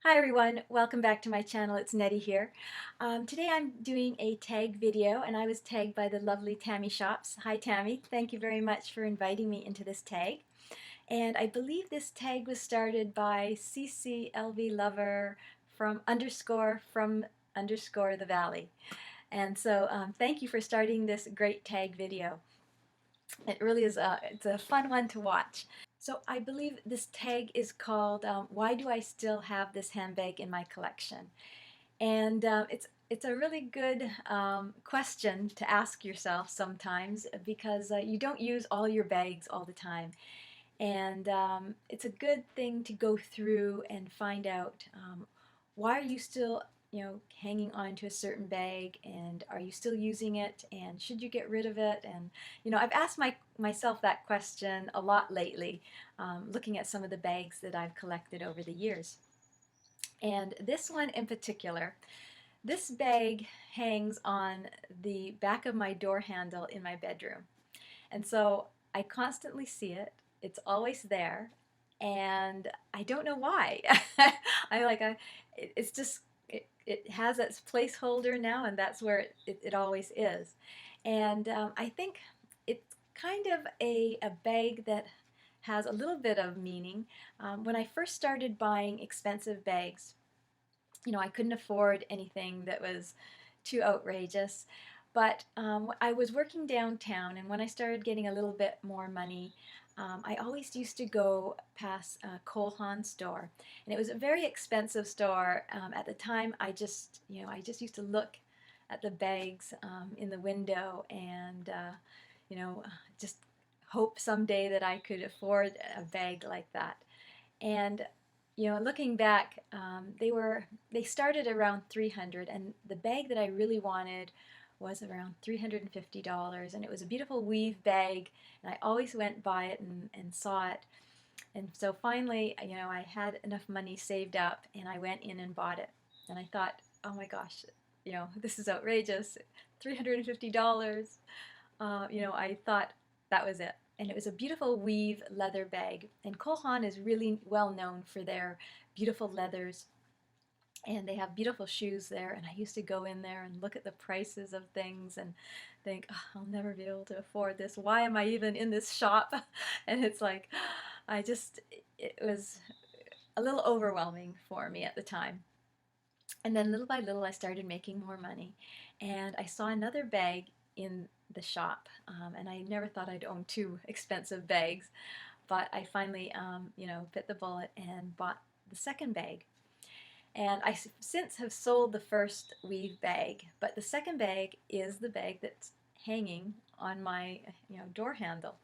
Hi everyone, welcome back to my channel. It's Nettie here. Today I'm doing a tag video and I was tagged by the lovely Tammy Shops. Hi Tammy, thank you very much for inviting me into this tag. And I believe this tag was started by CCLV from the Valley. And so thank you for starting this great tag video. It really is it's a fun one to watch. So I believe this tag is called Why Do I Still Have This Handbag in My Collection? And it's a really good question to ask yourself sometimes because you don't use all your bags all the time. And it's a good thing to go through and find out why are you still hanging on to a certain bag, and are you still using it, and should you get rid of it? And I've asked myself that question a lot lately, looking at some of the bags that I've collected over the years. And this one in particular, this bag hangs on the back of my door handle in my bedroom. And so I constantly see it. It's always there. And I don't know why. It's just, it has its placeholder now, and that's where it always is. And I think it's kind of a bag that has a little bit of meaning. When I first started buying expensive bags, I couldn't afford anything that was too outrageous. But I was working downtown, and when I started getting a little bit more money, I always used to go past Cole Haan store, and it was a very expensive store. At the time, I just used to look at the bags in the window, and just hope someday that I could afford a bag like that. And looking back, they started around $300, and the bag that I really wanted was around $350, and it was a beautiful weave bag, and I always went by it and saw it. And so finally, I had enough money saved up, and I went in and bought it. And I thought, oh my gosh, this is outrageous, $350. I thought that was it. And it was a beautiful weave leather bag. And Cole Haan is really well known for their beautiful leathers. And they have beautiful shoes there. And I used to go in there and look at the prices of things and think, oh, I'll never be able to afford this. Why am I even in this shop? And it's like, it was a little overwhelming for me at the time. And then little by little, I started making more money. And I saw another bag in the shop, and I never thought I'd own two expensive bags, but I finally, bit the bullet and bought the second bag. And I since have sold the first weave bag, but the second bag is the bag that's hanging on my, door handle,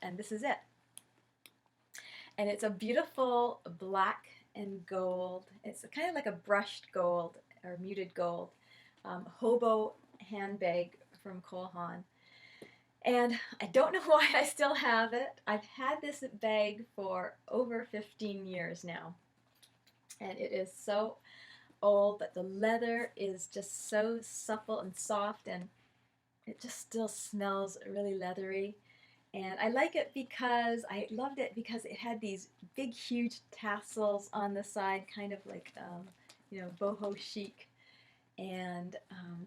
and this is it. And it's a beautiful black and gold. It's kind of like a brushed gold or muted gold hobo handbag from Cole Haan. And I don't know why I still have it. I've had this bag for over 15 years now. And it is so old, but the leather is just so supple and soft, and it just still smells really leathery. And I like it because I loved it because it had these big, huge tassels on the side, kind of like, boho chic, and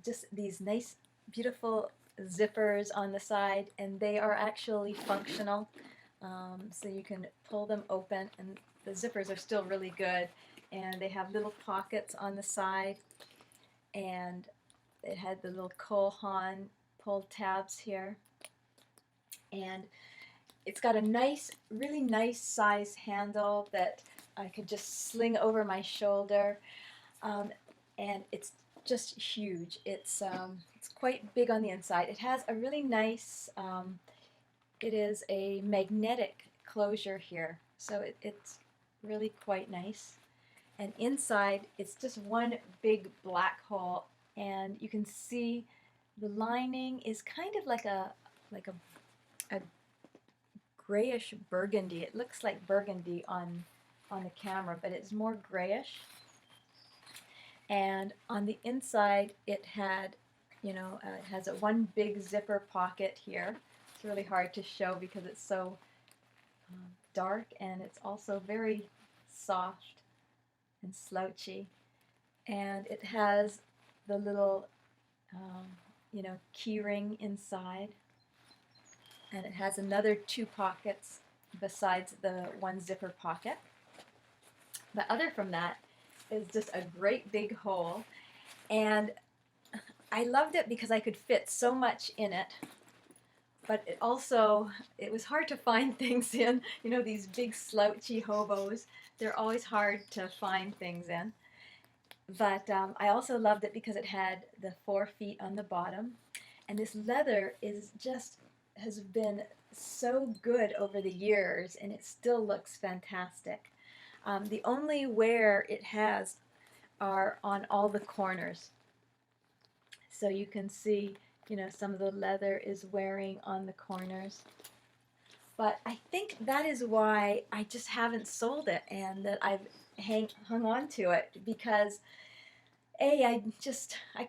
just these nice, beautiful zippers on the side, and they are actually functional, so you can pull them open, and the zippers are still really good, and they have little pockets on the side, and it had the little Cole Haan pull tabs here, and it's got a nice, really nice size handle that I could just sling over my shoulder, and it's just huge. It's quite big on the inside. It has a really nice, it is a magnetic closure here, so it's really quite nice. And inside, it's just one big black hole, and you can see the lining is kind of like a grayish burgundy. It looks like burgundy on the camera, but it's more grayish. And on the inside, it had, it has a one big zipper pocket here. It's really hard to show because it's so dark, and it's also very soft. and slouchy. And it has the little, you know, key ring inside. And it has another 2 pockets besides the 1 zipper pocket. But other from that is just a great big hole. And I loved it because I could fit so much in it. But it also, it was hard to find things in. You know, these big slouchy hobos, they're always hard to find things in. But I also loved it because it had the 4 feet on the bottom. And this leather is just, has been so good over the years, and it still looks fantastic. The only wear it has are on all the corners. So you can see, you know, some of the leather is wearing on the corners. But I think that is why I just haven't sold it and that I've hung on to it, because I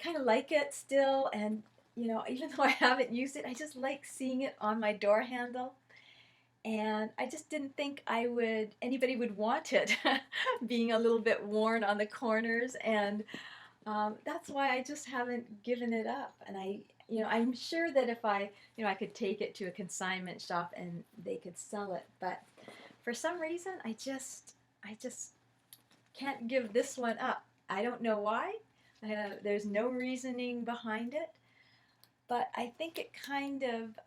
kind of like it still, and you know, even though I haven't used it, I just like seeing it on my door handle. And I just didn't think anybody would want it being a little bit worn on the corners, and that's why I just haven't given it up. And I'm sure that if I could take it to a consignment shop and they could sell it, but for some reason I just can't give this one up. I don't know why. There's no reasoning behind it, but I think it kind of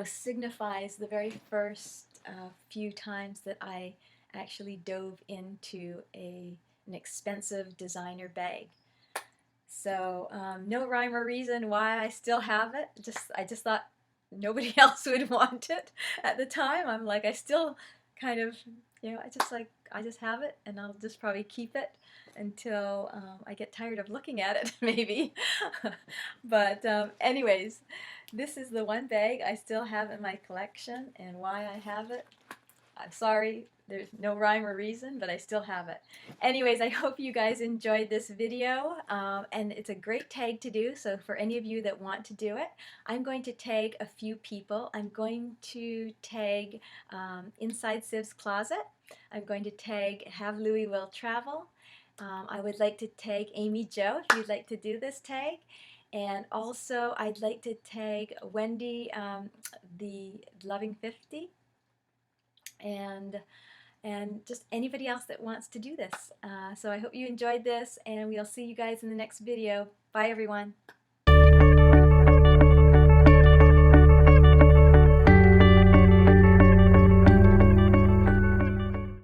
signifies the very first few times that I actually dove into an expensive designer bag. So no rhyme or reason why I still have it. I just thought nobody else would want it at the time. I'm like, I still kind of, I just have it, and I'll just probably keep it until I get tired of looking at it, maybe. But anyways, this is the one bag I still have in my collection, and why I have it, I'm sorry, there's no rhyme or reason, but I still have it. Anyways, I hope you guys enjoyed this video, and it's a great tag to do, so for any of you that want to do it, I'm going to tag a few people. I'm going to tag InsideCiv'sCloset. I'm going to tag HaveLouisWillTravel. I would like to tag AimeeJo if you'd like to do this tag. And also, I'd like to tag Wendy, the Loving 50, and just anybody else that wants to do this. So I hope you enjoyed this, and we'll see you guys in the next video. Bye, everyone.